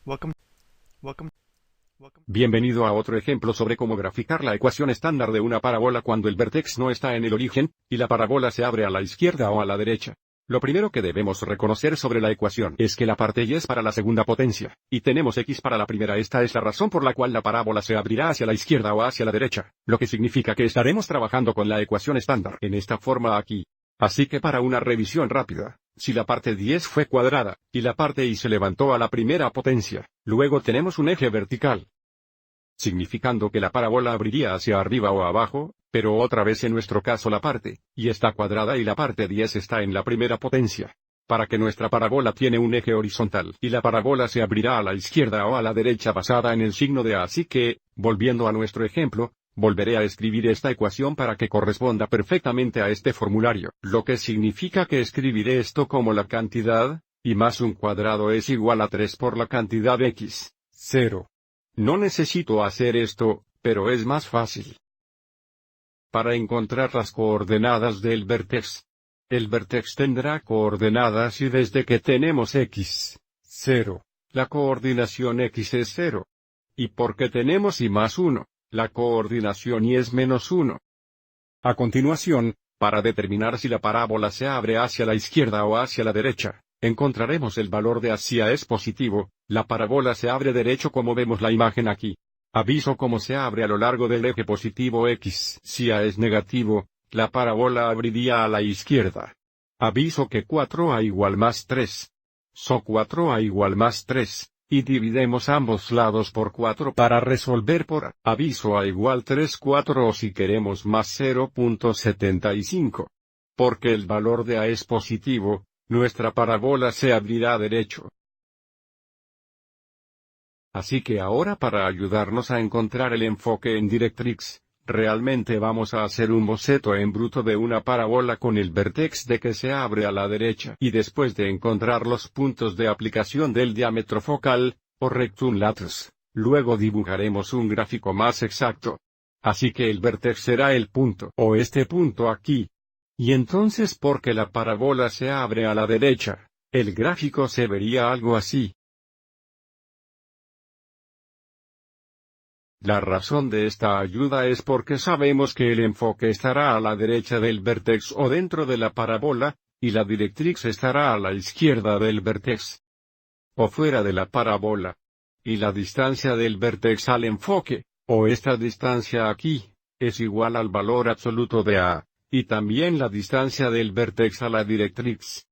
Welcome, welcome, welcome. Bienvenido a otro ejemplo sobre cómo graficar la ecuación estándar de una parábola cuando el vértex no está en el origen, y la parábola se abre a la izquierda o a la derecha. Lo primero que debemos reconocer sobre la ecuación es que la parte y es para la segunda potencia, y tenemos x para la primera. Esta es la razón por la cual la parábola se abrirá hacia la izquierda o hacia la derecha, lo que significa que estaremos trabajando con la ecuación estándar en esta forma aquí. Así que para una revisión rápida, si la parte 10 fue cuadrada, y la parte y se levantó a la primera potencia, luego tenemos un eje vertical, significando que la parábola abriría hacia arriba o abajo, pero otra vez en nuestro caso la parte y está cuadrada y la parte 10 está en la primera potencia. Para que nuestra parábola tiene un eje horizontal y la parábola se abrirá a la izquierda o a la derecha basada en el signo de A. Así que, volviendo a nuestro ejemplo, volveré a escribir esta ecuación para que corresponda perfectamente a este formulario, lo que significa que escribiré esto como la cantidad, y más un cuadrado es igual a 3 por la cantidad x, 0. No necesito hacer esto, pero es más fácil. Para encontrar las coordenadas del vértex. El vértex tendrá coordenadas y desde que tenemos x, 0, la coordinación x es 0. Y porque tenemos y más 1, la coordinación y es menos 1. A continuación, para determinar si la parábola se abre hacia la izquierda o hacia la derecha, encontraremos el valor de A. Si A es positivo, la parábola se abre derecho como vemos la imagen aquí. Aviso cómo se abre a lo largo del eje positivo x. Si A es negativo, la parábola abriría a la izquierda. Aviso que 4A igual más 3. So 4A igual más 3, y dividimos ambos lados por 4 para resolver por A. Aviso A igual 3 4 o si queremos más 0.75. Porque el valor de A es positivo, nuestra parábola se abrirá derecho. Así que ahora para ayudarnos a encontrar el enfoque en Directrix, realmente vamos a hacer un boceto en bruto de una parábola con el vértex de que se abre a la derecha. Y después de encontrar los puntos de aplicación del diámetro focal, o rectum latus, luego dibujaremos un gráfico más exacto. Así que el vértex será el punto o este punto aquí. Y entonces porque la parábola se abre a la derecha, el gráfico se vería algo así. La razón de esta ayuda es porque sabemos que el enfoque estará a la derecha del vértex o dentro de la parábola, y la directrix estará a la izquierda del vértex o fuera de la parábola. Y la distancia del vértex al enfoque, o esta distancia aquí, es igual al valor absoluto de A, y también la distancia del vértex a la directrix.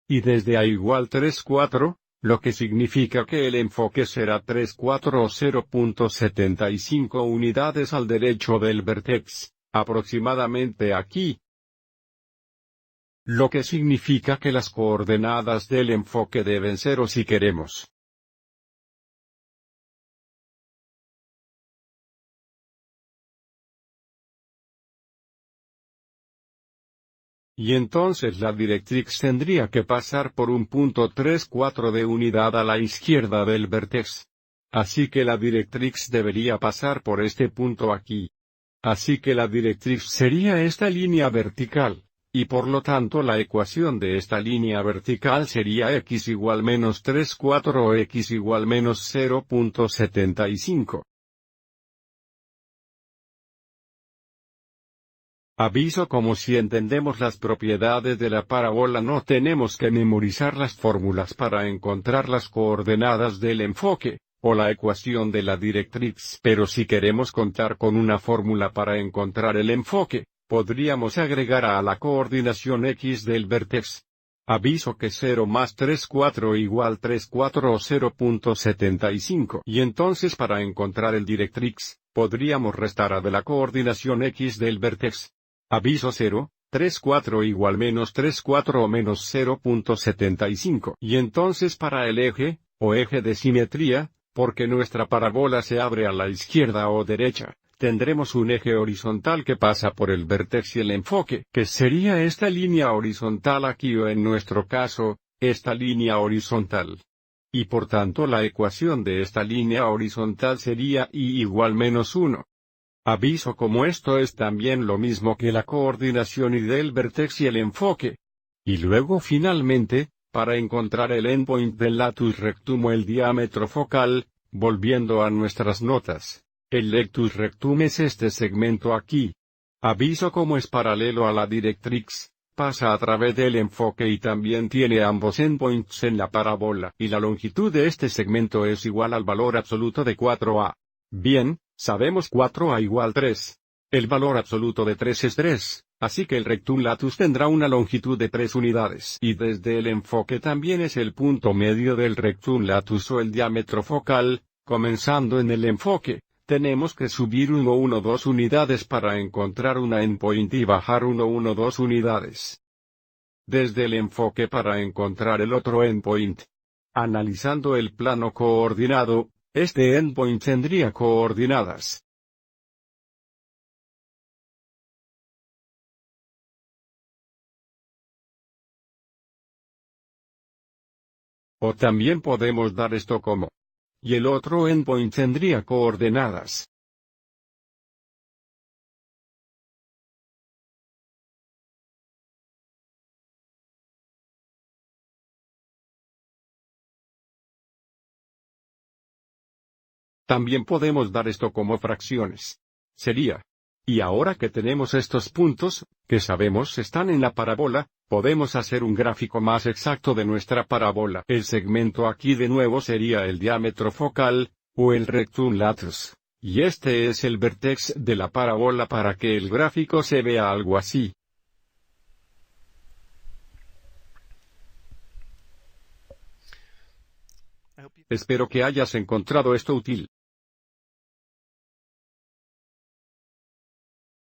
Y desde A igual 3 4, lo que significa que el enfoque será 3 4 o 0.75 unidades al derecho del vértex, aproximadamente aquí. Lo que significa que las coordenadas del enfoque deben ser o si queremos. Y entonces la directrix tendría que pasar por un punto 3 4 de unidad a la izquierda del vértex. Así que la directrix debería pasar por este punto aquí. Así que la directrix sería esta línea vertical, y por lo tanto la ecuación de esta línea vertical sería x igual menos 3 4 o x igual menos 0.75. Aviso como si entendemos las propiedades de la parábola no tenemos que memorizar las fórmulas para encontrar las coordenadas del enfoque, o la ecuación de la directrix. Pero si queremos contar con una fórmula para encontrar el enfoque, podríamos agregar a la coordinación x del vértex. Aviso que 0 más 3 4 igual 3 4 o 0.75. Y entonces para encontrar el directrix, podríamos restar a de la coordinación x del vértex. Aviso 0, 3 4 igual menos 3 4 o menos 0.75. Y entonces para el eje, o eje de simetría, porque nuestra parábola se abre a la izquierda o derecha, tendremos un eje horizontal que pasa por el vértex y el enfoque, que sería esta línea horizontal aquí o en nuestro caso, esta línea horizontal. Y por tanto la ecuación de esta línea horizontal sería y igual menos 1. Aviso como esto es también lo mismo que la coordinación y del vértex y el enfoque. Y luego finalmente, Para encontrar el endpoint del latus rectum o el diámetro focal, volviendo a nuestras notas, el lectus rectum es este segmento aquí. Aviso como es paralelo a la directrix, pasa a través del enfoque y también tiene ambos endpoints en la parábola, y la longitud de este segmento es igual al valor absoluto de 4a. Bien, sabemos 4a igual 3. El valor absoluto de 3 es 3, así que el rectum latus tendrá una longitud de 3 unidades. Y desde el enfoque también es el punto medio del rectum latus o el diámetro focal. Comenzando en el enfoque, tenemos que subir 1, 1, 2 unidades para encontrar una endpoint y bajar 1, 1, 2 unidades. Desde el enfoque para encontrar el otro endpoint. Analizando el plano coordinado, este endpoint tendría coordenadas. O también podemos dar esto como. Y el otro endpoint tendría coordenadas. También podemos dar esto como fracciones. Sería. Y ahora que tenemos estos puntos, que sabemos están en la parábola, podemos hacer un gráfico más exacto de nuestra parábola. El segmento aquí de nuevo sería el diámetro focal, o el rectum latus. Y este es el vértex de la parábola para que el gráfico se vea algo así. I hope you Espero que hayas encontrado esto útil.